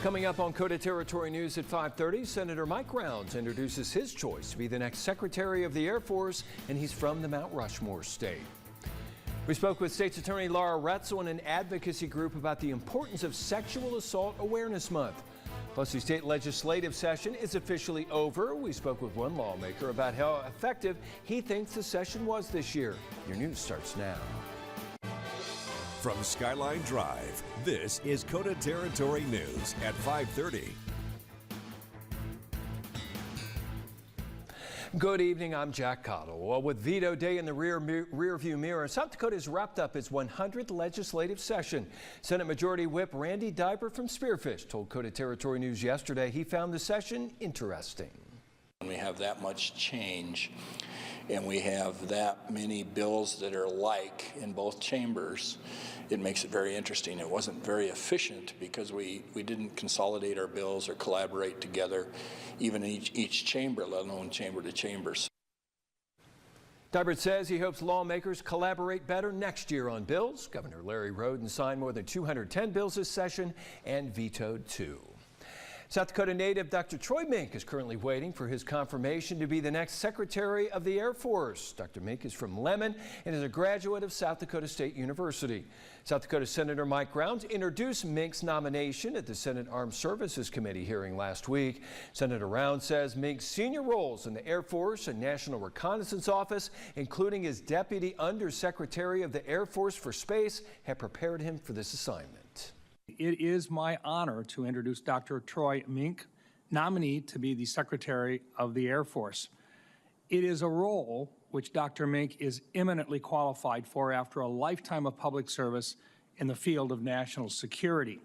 Coming up on KOTA Territory News at 5:30, Senator Mike Rounds introduces his choice to be the next Secretary of the Air Force, and he's from the Mount Rushmore state. We spoke with State's Attorney Laura Retzel and an advocacy group about the importance of Sexual Assault Awareness Month. Plus, the state legislative session is officially over. We spoke with one lawmaker about how effective he thinks the session was this year. Your news starts now. From Skyline Drive, this is KOTA Territory News at 5:30. Good evening, I'm Jack Cottle. Well, with Veto Day in the rearview mirror, South Dakota has wrapped up its 100th legislative session. Senate Majority Whip Randy Diber from Spearfish told KOTA Territory News yesterday he found the session interesting. When we have that much change and we have that many bills that are alike in both chambers, it makes it very interesting. It wasn't very efficient because we didn't consolidate our bills or collaborate together, even each chamber, let alone chamber to chamber. Diber says he hopes lawmakers collaborate better next year on bills. Governor Larry Roden signed more than 210 bills this session and vetoed 2. South Dakota native Dr. Troy Mink is currently waiting for his confirmation to be the next Secretary of the Air Force. Dr. Mink is from Lemon and is a graduate of South Dakota State University. South Dakota Senator Mike Rounds introduced Mink's nomination at the Senate Armed Services Committee hearing last week. Senator Rounds says Mink's senior roles in the Air Force and National Reconnaissance Office, including as Deputy Undersecretary of the Air Force for Space, have prepared him for this assignment. It is my honor to introduce Dr. Troy Mink, nominee to be the Secretary of the Air Force. It is a role which Dr. Mink is eminently qualified for after a lifetime of public service in the field of national security.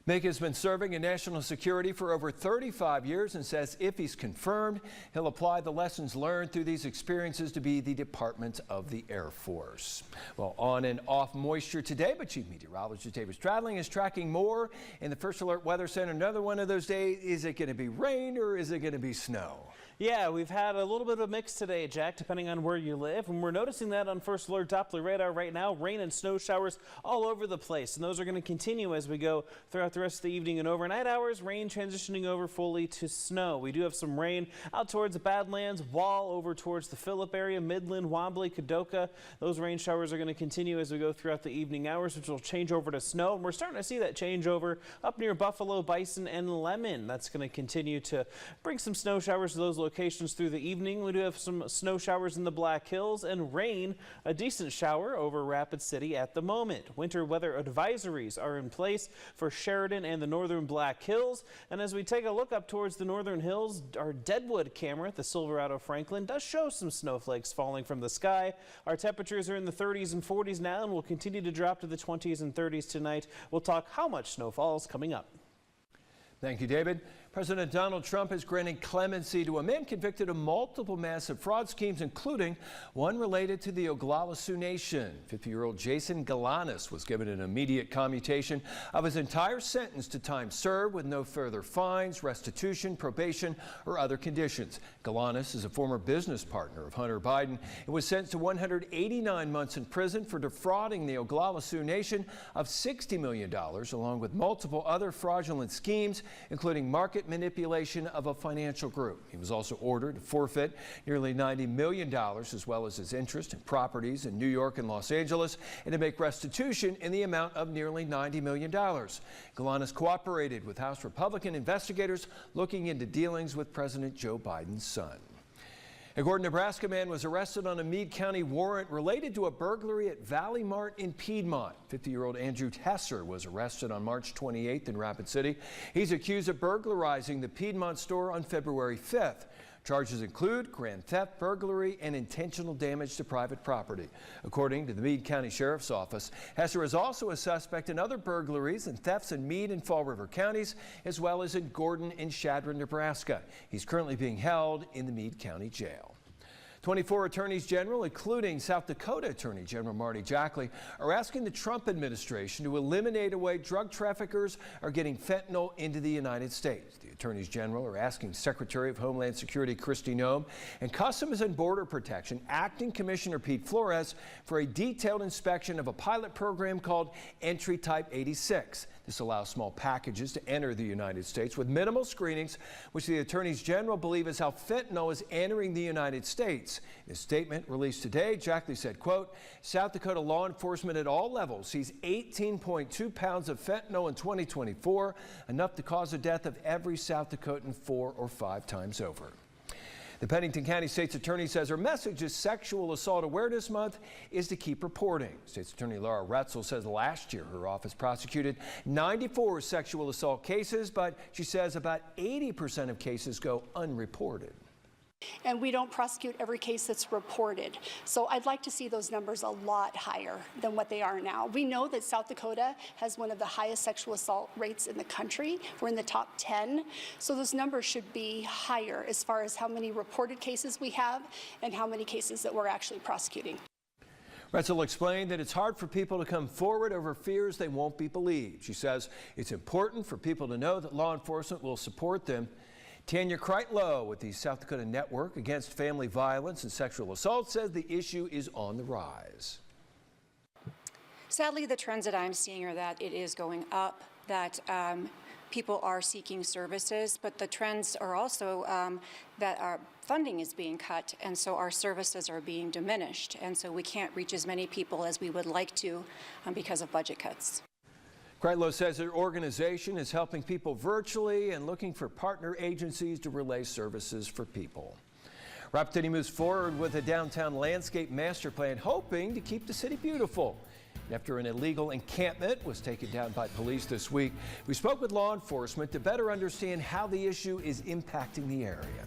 Mink has been serving in national security for over 35 years and says if he's confirmed, he'll apply the lessons learned through these experiences to be the Department of the Air Force. Well, on and off moisture today, but Chief Meteorologist David Stradling is tracking more in the First Alert Weather Center. Another one of those days, is it going to be rain or is it going to be snow? Yeah, we've had a little bit of a mix today, Jack, depending on where you live. And we're noticing that on First Alert Doppler radar right now. Rain and snow showers all over the place. And those are going to continue as we go throughout the rest of the evening and overnight hours. Rain transitioning over fully to snow. We do have some rain out towards the Badlands, Wall over towards the Phillip area, Midland, Wombly, Kadoka. Those rain showers are going to continue as we go throughout the evening hours, which will change over to snow. And we're starting to see that change over up near Buffalo, Bison, and Lemon. That's going to continue to bring some snow showers to those locations through the evening. We do have some snow showers in the Black Hills and rain, a decent shower over Rapid City at the moment. Winter weather advisories are in place for Sheridan and the northern Black Hills. And as we take a look up towards the northern hills, our Deadwood camera at the Silverado Franklin does show some snowflakes falling from the sky. Our temperatures are in the 30s and 40s now and will continue to drop to the 20s and 30s tonight. We'll talk how much snow falls coming up. Thank you, David. President Donald Trump has granted clemency to a man convicted of multiple massive fraud schemes, including one related to the Oglala Sioux Nation. 50-year-old Jason Galanis was given an immediate commutation of his entire sentence to time served with no further fines, restitution, probation, or other conditions. Galanis is a former business partner of Hunter Biden and was sentenced to 189 months in prison for defrauding the Oglala Sioux Nation of $60 million, along with multiple other fraudulent schemes, including market manipulation of a financial group. He was also ordered to forfeit nearly $90 million, as well as his interest in properties in New York and Los Angeles, and to make restitution in the amount of nearly $90 million. Galanis cooperated with House Republican investigators looking into dealings with President Joe Biden's son. A Gordon, Nebraska man was arrested on a Meade County warrant related to a burglary at Valley Mart in Piedmont. 50-year-old Andrew Tesser was arrested on March 28th in Rapid City. He's accused of burglarizing the Piedmont store on February 5th. Charges include grand theft, burglary, and intentional damage to private property. According to the Meade County Sheriff's Office, Hesser is also a suspect in other burglaries and thefts in Meade and Fall River counties, as well as in Gordon and Chadron, Nebraska. He's currently being held in the Meade County Jail. 24 attorneys general, including South Dakota Attorney General Marty Jackley, are asking the Trump administration to eliminate a way drug traffickers are getting fentanyl into the United States. The attorneys general are asking Secretary of Homeland Security Kristi Noem and Customs and Border Protection Acting Commissioner Pete Flores for a detailed inspection of a pilot program called Entry Type 86. The This allows small packages to enter the United States with minimal screenings, which the attorneys general believe is how fentanyl is entering the United States. In a statement released today, Jackley said, quote, South Dakota law enforcement at all levels sees 18.2 pounds of fentanyl in 2024, enough to cause the death of every South Dakotan 4 or 5 times over. The Pennington County State's Attorney says her message this Sexual Assault Awareness Month is to keep reporting. State's Attorney Laura Retzel says last year her office prosecuted 94 sexual assault cases, but she says about 80% of cases go unreported. And we don't prosecute every case that's reported. So I'd like to see those numbers a lot higher than what they are now. We know that South Dakota has one of the highest sexual assault rates in the country. We're in the top 10. So those numbers should be higher as far as how many reported cases we have and how many cases that we're actually prosecuting. Retzel explained that it's hard for people to come forward over fears they won't be believed. She says it's important for people to know that law enforcement will support them. Tanya Kreitlow with the South Dakota Network Against Family Violence and Sexual Assault says the issue is on the rise. Sadly, the trends that I'm seeing are that it is going up, that people are seeking services, but the trends are also that our funding is being cut, and so our services are being diminished, and so we can't reach as many people as we would like to because of budget cuts. Kreitlow says their organization is helping people virtually and looking for partner agencies to relay services for people. Rapid City moves forward with a downtown landscape master plan, hoping to keep the city beautiful. After an illegal encampment was taken down by police this week, we spoke with law enforcement to better understand how the issue is impacting the area.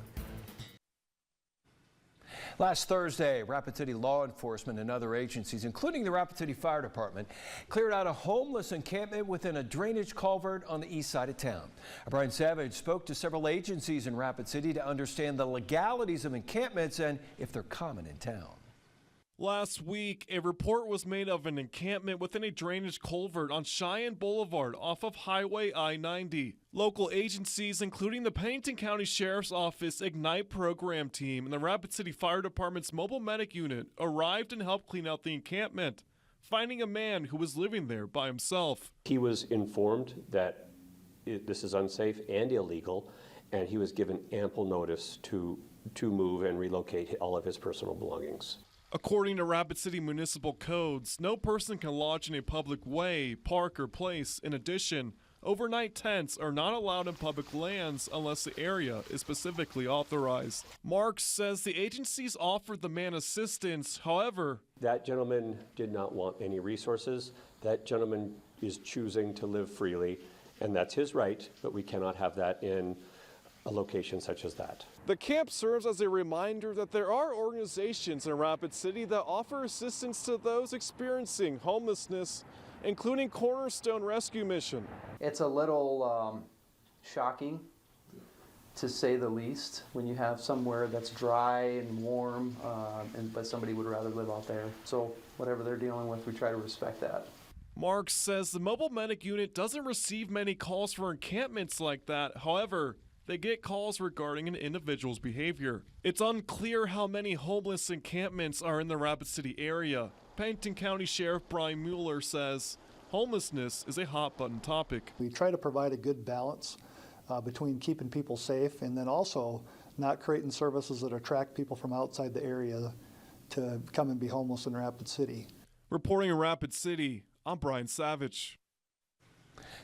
Last Thursday, Rapid City law enforcement and other agencies, including the Rapid City Fire Department, cleared out a homeless encampment within a drainage culvert on the east side of town. Brian Savage spoke to several agencies in Rapid City to understand the legalities of encampments and if they're common in town. Last week, a report was made of an encampment within a drainage culvert on Cheyenne Boulevard off of Highway I-90. Local agencies, including the Pennington County Sheriff's Office Ignite program team and the Rapid City Fire Department's mobile medic unit, arrived and helped clean out the encampment, finding a man who was living there by himself. He was informed that this is unsafe and illegal, and he was given ample notice to move and relocate all of his personal belongings. According to Rapid City municipal codes, no person can lodge in a public way, park, or place. In addition, overnight tents are not allowed in public lands unless the area is specifically authorized. Marks says the agencies offered the man assistance. However, that gentleman did not want any resources. That gentleman is choosing to live freely, and that's his right, but we cannot have that in a location such as that. The camp serves as a reminder that there are organizations in Rapid City that offer assistance to those experiencing homelessness, including Cornerstone Rescue Mission. It's a little shocking, to say the least, when you have somewhere that's dry and warm, but somebody would rather live out there. So whatever they're dealing with, we try to respect that. Marks says the mobile medic unit doesn't receive many calls for encampments like that. However, they get calls regarding an individual's behavior. It's unclear how many homeless encampments are in the Rapid City area. Pennington County Sheriff Brian Mueller says homelessness is a hot-button topic. We try to provide a good balance between keeping people safe and then also not creating services that attract people from outside the area to come and be homeless in Rapid City. Reporting in Rapid City, I'm Brian Savage.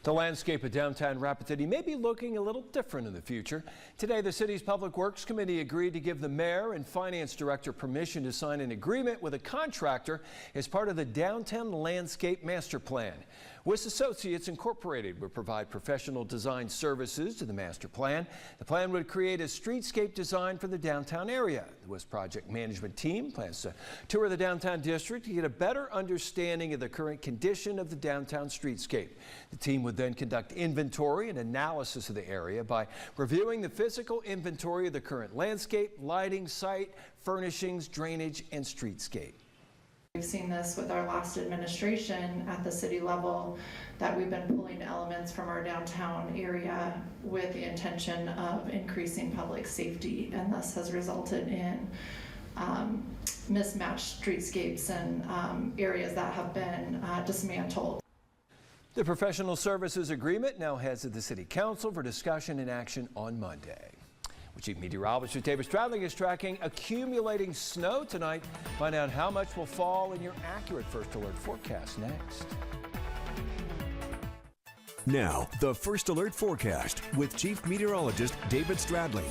The landscape of downtown Rapid City may be looking a little different in the future. Today, the city's Public Works Committee agreed to give the mayor and finance director permission to sign an agreement with a contractor as part of the Downtown Landscape Master Plan. WIS Associates Incorporated would provide professional design services to the master plan. The plan would create a streetscape design for the downtown area. The WIS project management team plans to tour the downtown district to get a better understanding of the current condition of the downtown streetscape. The team would then conduct inventory and analysis of the area by reviewing the physical inventory of the current landscape, lighting, site, furnishings, drainage, and streetscape. We've seen this with our last administration at the city level, that we've been pulling elements from our downtown area with the intention of increasing public safety, and this has resulted in mismatched streetscapes and areas that have been dismantled. The professional services agreement now heads to the City Council for discussion and action on Monday. Well, Chief Meteorologist David Stradling is tracking accumulating snow tonight. Find out how much will fall in your accurate First Alert forecast next. Now, the First Alert forecast with Chief Meteorologist David Stradling.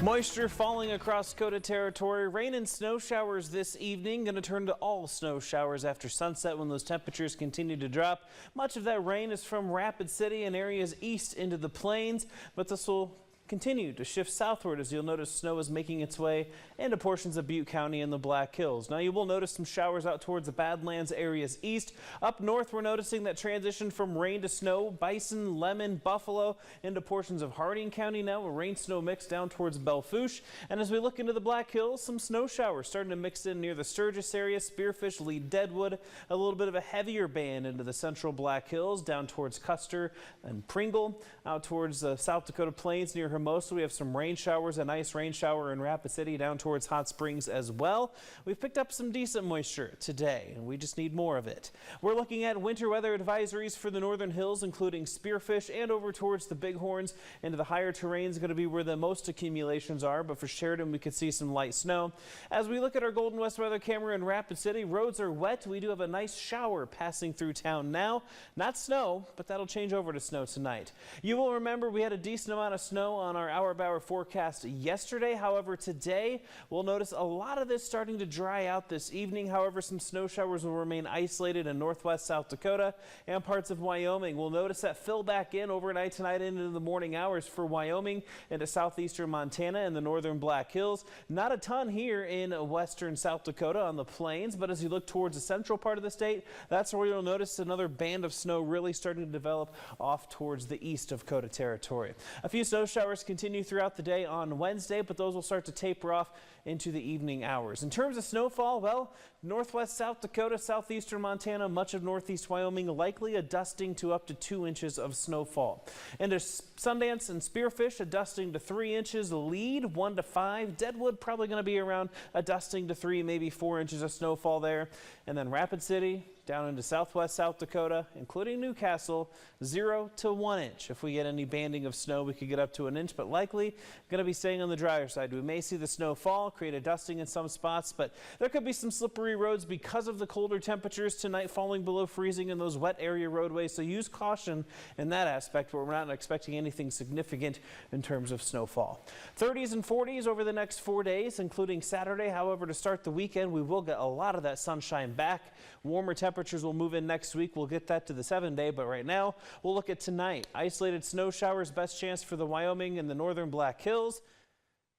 Moisture falling across KOTA territory. Rain and snow showers this evening. Going to turn to all snow showers after sunset when those temperatures continue to drop. Much of that rain is from Rapid City and areas east into the plains, but this will continue to shift southward as you'll notice snow is making its way into portions of Butte County and the Black Hills. Now you will notice some showers out towards the Badlands areas east. Up north, we're noticing that transition from rain to snow, Bison, Lemon, Buffalo into portions of Harding County now, a rain-snow mix down towards Belfouche. And as we look into the Black Hills, some snow showers starting to mix in near the Sturgis area, Spearfish, Lee, Deadwood, a little bit of a heavier band into the central Black Hills down towards Custer and Pringle, out towards the South Dakota Plains near Hermosa. We have some rain showers, a nice rain shower in Rapid City down towards Hot Springs as well. We've picked up some decent moisture today, and we just need more of it. We're looking at winter weather advisories for the northern hills, including Spearfish and over towards the Bighorns into the higher terrains, going to be where the most accumulations are. But for Sheridan, we could see some light snow. As we look at our Golden West weather camera in Rapid City, roads are wet. We do have a nice shower passing through town now. Not snow, but that'll change over to snow tonight. You will remember we had a decent amount of snow on our hour-by-hour forecast yesterday. However, today we'll notice a lot of this starting to dry out this evening. However, some snow showers will remain isolated in northwest South Dakota and parts of Wyoming. We'll notice that fill back in overnight tonight into the morning hours for Wyoming into southeastern Montana and the northern Black Hills. Not a ton here in western South Dakota on the plains, but as you look towards the central part of the state, that's where you'll notice another band of snow really starting to develop off towards the east of KOTA territory. A few snow showers continue throughout the day on Wednesday, but those will start to taper off into the evening hours. In terms of snowfall, well, northwest South Dakota, southeastern Montana, much of northeast Wyoming, likely a dusting to up to 2 inches of snowfall. Into Sundance and Spearfish, a dusting to 3 inches. Lead, 1 to 5. Deadwood, probably going to be around a dusting to 3, maybe 4 inches of snowfall there. And then Rapid City, down into southwest South Dakota, including Newcastle, 0 to 1 inch. If we get any banding of snow, we could get up to 1 inch, but likely going to be staying on the drier side. We may see the snow fall, create a dusting in some spots, but there could be some slippery roads because of the colder temperatures tonight falling below freezing in those wet area roadways. So use caution in that aspect, but we're not expecting anything significant in terms of snowfall. 30s and 40s over the next 4 days, including Saturday. However, to start the weekend, we will get a lot of that sunshine back. Warmer temperatures will move in next week. We'll get that to the 7-day, but right now we'll look at tonight. Isolated snow showers, best chance for the Wyoming and the northern Black Hills.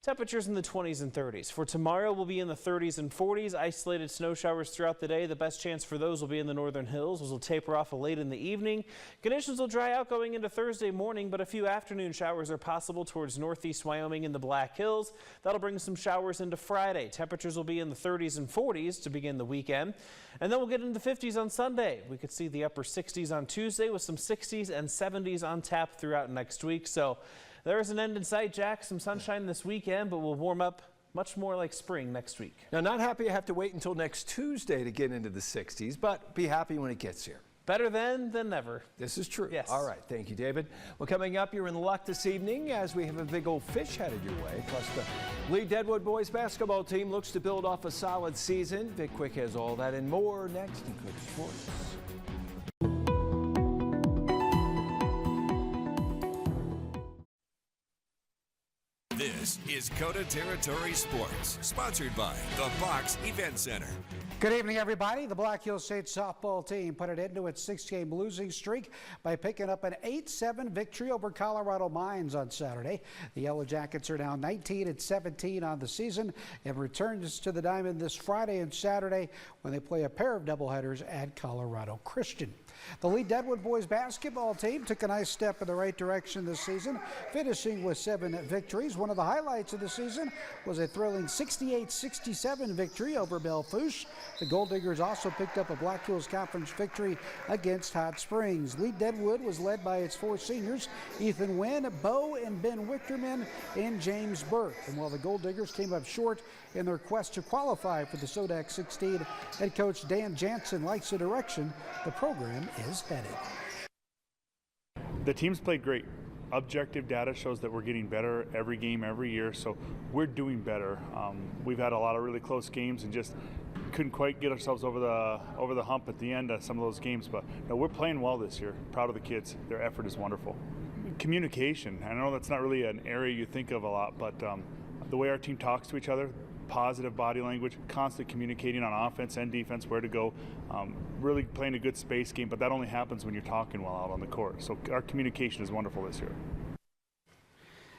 Temperatures in the 20s and 30s. For tomorrow, we'll be in the 30s and 40s. Isolated snow showers throughout the day. The best chance for those will be in the northern hills. Those will taper off late in the evening. Conditions will dry out going into Thursday morning, but a few afternoon showers are possible towards northeast Wyoming and the Black Hills. That'll bring some showers into Friday. Temperatures will be in the 30s and 40s to begin the weekend. And then we'll get into the 50s on Sunday. We could see the upper 60s on Tuesday with some 60s and 70s on tap throughout next week. So there is an end in sight, Jack. Some sunshine this weekend, but we'll warm up much more like spring next week. Now, not happy I have to wait until next Tuesday to get into the 60s, but be happy when it gets here. Better then than never. This is true. Yes. All right. Thank you, David. Well, coming up, you're in luck this evening as we have a big old fish headed your way. Plus, the Lee Deadwood boys basketball team looks to build off a solid season. Vic Quick has all that and more next in KOTA Sports. This is KOTA Territory Sports, sponsored by the Box Event Center. Good evening, everybody. The Black Hills State softball team put it into its 6-game losing streak by picking up an 8-7 victory over Colorado Mines on Saturday. The Yellow Jackets are now 19-17 on the season and returns to the diamond this Friday and Saturday when they play a pair of doubleheaders at Colorado Christian. The Lee Deadwood boys basketball team took a nice step in the right direction this season, finishing with 7 victories. One of the highlights of the season was a thrilling 68-67 victory over Belle-Fourche. The Gold Diggers also picked up a Black Hills Conference victory against Hot Springs. Lee Deadwood was led by its 4 seniors, Ethan Wynn, Bo and Ben Wichterman, and James Burke. And while the Gold Diggers came up short in their quest to qualify for the SODAC 16, head coach Dan Jansen likes the direction the program is headed. The team's played great. Objective data shows that we're getting better every game, every year, so we're doing better. We've had a lot of really close games and just couldn't quite get ourselves over the hump at the end of some of those games, but no, we're playing well this year. Proud of the kids. Their effort is wonderful. Communication. I know that's not really an area you think of a lot, but the way our team talks to each other, positive body language, constantly communicating on offense and defense, where to go, really playing a good space game, but that only happens when you're talking well out on the court. So our communication is wonderful this year.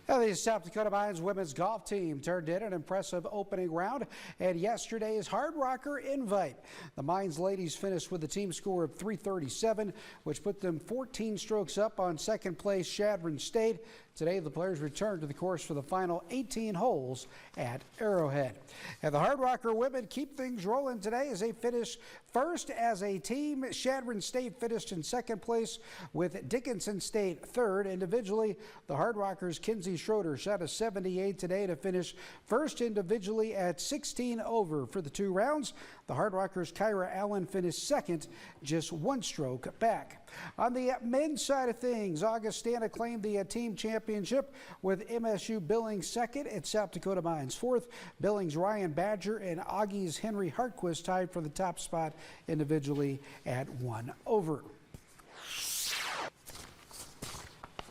Now, the South Dakota Mines women's golf team turned in an impressive opening round at yesterday's Hard Rocker Invite. The Mines ladies finished with a team score of 337, which put them 14 strokes up on second place Chadron State. Today, the players returned to the course for the final 18 holes at Arrowhead. And the Hard Rocker women keep things rolling today as they finish first as a team. Chadron State finished in second place with Dickinson State third. Individually, the Hard Rockers' Kinsey Schroeder shot a 78 today to finish first individually at 16 over for the 2 rounds. The Hard Rockers' Kyra Allen finished second, just 1 stroke back. On the men's side of things, Augustana claimed the team championship with MSU Billings second and South Dakota Mines fourth. Billings' Ryan Badger and Augie's Henry Hartquist tied for the top spot individually at 1 over.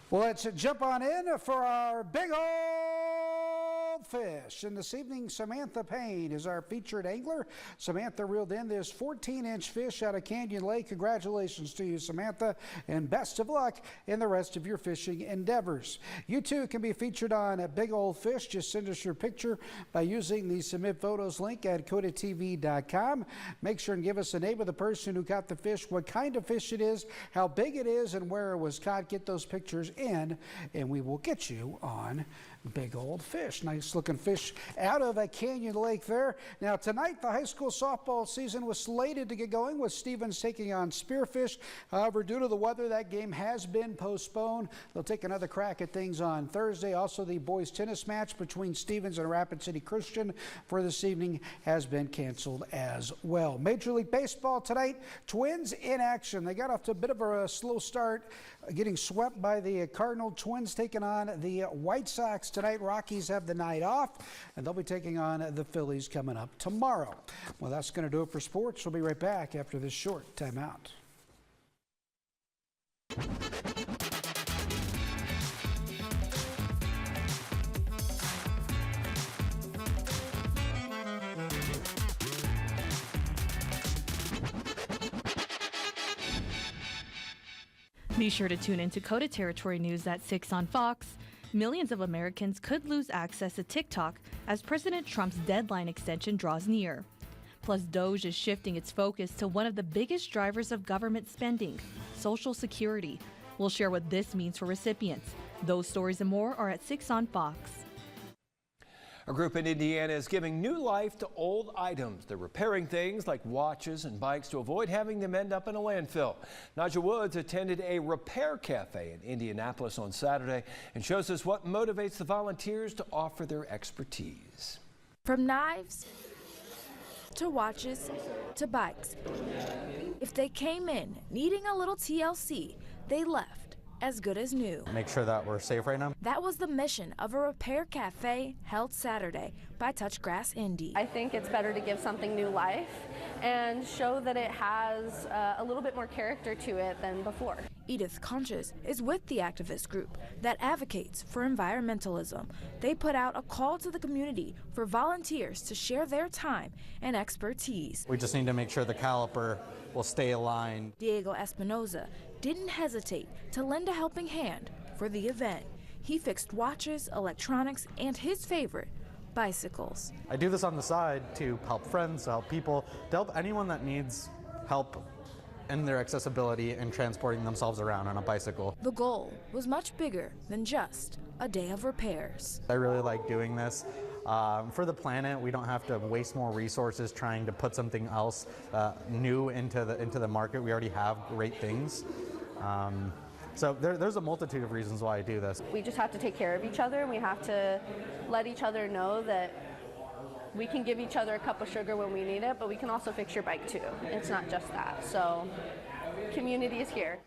Well, let's jump on in for our big old fish. And this evening, Samantha Payne is our featured angler. Samantha reeled in this 14-inch fish out of Canyon Lake. Congratulations to you, Samantha, and best of luck in the rest of your fishing endeavors. You too can be featured on a Big Old Fish. Just send us your picture by using the Submit Photos link at KOTATV.com. Make sure and give us the name of the person who caught the fish, what kind of fish it is, how big it is, and where it was caught. Get those pictures in, and we will get you on Big Old Fish. Nice looking fish out of a Canyon Lake there. Now tonight, the high school softball season was slated to get going with Stevens taking on Spearfish. However, due to the weather, that game has been postponed. They'll take another crack at things on Thursday. Also, the boys tennis match between Stevens and Rapid City Christian for this evening has been canceled as well. Major League Baseball tonight, Twins in action. They got off to a bit of a slow start, getting swept by the Cardinal. Twins taking on the White Sox tonight. Rockies have the night off, and they'll be taking on the Phillies coming up tomorrow. Well, that's going to do it for sports. We'll be right back after this short timeout. Be sure to tune in to KOTA Territory News at 6 on Fox. Millions of Americans could lose access to TikTok as President Trump's deadline extension draws near. Plus, DOGE is shifting its focus to one of the biggest drivers of government spending, Social Security. We'll share what this means for recipients. Those stories and more are at 6 on Fox. A group in Indiana is giving new life to old items. They're repairing things like watches and bikes to avoid having them end up in a landfill. Naja Woods attended a repair cafe in Indianapolis on Saturday and shows us what motivates the volunteers to offer their expertise. From knives to watches to bikes. If they came in needing a little TLC, they left as good as new. Make sure that we're safe right now. That was the mission of a repair cafe held Saturday by Touchgrass Indy. I think it's better to give something new life and show that it has a little bit more character to it than before. Edith Conches is with the activist group that advocates for environmentalism. They put out a call to the community for volunteers to share their time and expertise. We just need to make sure the caliper will stay aligned. Diego Espinoza didn't hesitate to lend a helping hand for the event. He fixed watches, electronics, and his favorite, bicycles. I do this on the side to help friends, to help people, to help anyone that needs help and their accessibility and transporting themselves around on a bicycle. The goal was much bigger than just a day of repairs. I really like doing this. For the planet, we don't have to waste more resources trying to put something else new into the market. We already have great things. So there's a multitude of reasons why I do this. We just have to take care of each other, and we have to let each other know that we can give each other a cup of sugar when we need it, but we can also fix your bike too. It's not just that. So community is here.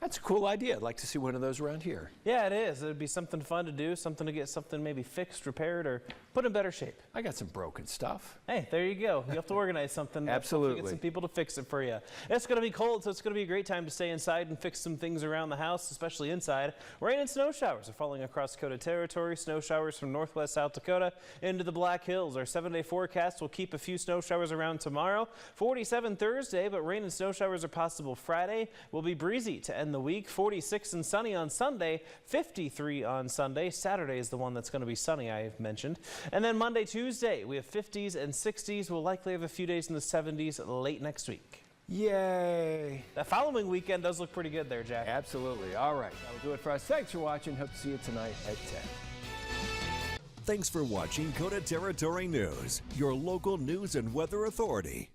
That's a cool idea. I'd like to see one of those around here. Yeah, it is. It would be something fun to do, something to get something maybe fixed, repaired, or put in better shape. I got some broken stuff. Hey, there you go. You have to organize something. Absolutely. Get some people to fix it for you. It's going to be cold, so it's going to be a great time to stay inside and fix some things around the house, especially inside. Rain and snow showers are falling across KOTA territory. Snow showers from northwest South Dakota into the Black Hills. Our 7-day forecast will keep a few snow showers around tomorrow. 47 Thursday, but rain and snow showers are possible Friday. Will be breezy to end the week. 46 and sunny on Sunday. 53 on Sunday. Saturday is the one that's going to be sunny, I have mentioned. And then Monday, Tuesday, we have 50s and 60s. We'll likely have a few days in the 70s late next week. Yay. The following weekend does look pretty good there, Jack. Absolutely. All right. That'll do it for us. Thanks for watching. Hope to see you tonight at 10. Thanks for watching KOTA Territory News, your local news and weather authority.